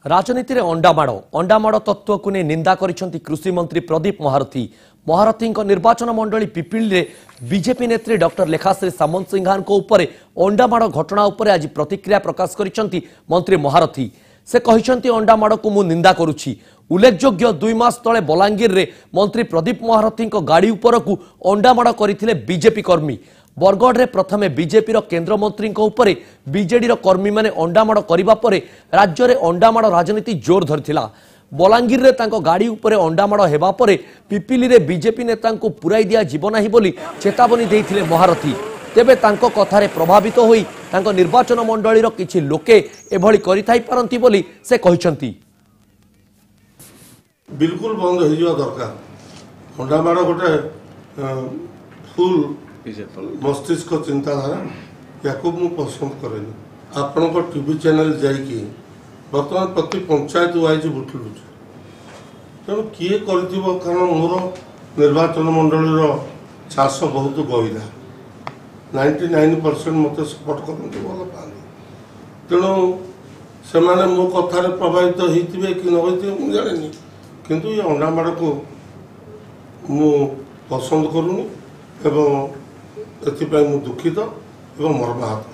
राजनीति में अंडामाड़ तत्व को नहीं निंदा करिसेंती कृषि मंत्री प्रदीप महारथी। महारथी निर्वाचन मंडली पिपिली रे बीजेपी नेत्री डॉक्टर लेखाश्री सामंत सिंहान को ऊपर अंडामाड़ घटना उपर आज प्रतिक्रिया प्रकाश करिसेंती मंत्री महारथी। से कहिसेंती अंडामाड़ को मु निंदा करुछि। उल्लेखयोग्य 2 मास तले बलांगीर रे मंत्री प्रदीप महारथी गाड़ी उपर को अंडामाड़ करथिले बीजेपी कर्मी। बरगढ़ रे प्रथमे बीजेपी केंद्र मंत्री उपरे बीजेडी कर्मी माने अंडामाड़ करबा परे राज्य रे अंडामाड़ राजनीति जोर धरिथिला। बलांगीर रे तांको गाड़ी उपरे अंडामाड़ हेबा परे पिपिली रे बीजेपी नेता को पुराई दिया जीव नाही बोली चेतावनी देइथिले महारथी। तेबे तांको कथारे प्रभावित होई तांको निर्वाचन मंडली रो किछि लोके एभली करिथाई पारंती बोली से कहिसंती। बिल्कुल बंद हो जिवा दरकार। अंडामाड़ गोटे फुल मस्तिष्क चिंताधारा या पसंद करेनि। आपण टीवी चैनल जाइए बर्तमान प्रति पंचायत वाइज बुटलु तेणु किए कर कारण मोर निर्वाचन मंडल चाष बहुत गहिरा 99% मत सपोर्ट करते भल पाते तेणु से मो कथार प्रभावित होते कि न मुझे जानी किंतु ये अंडामाड़ को मु पसंद करूनी एवं एथिपाई मु दुखित एवं मर्माहत।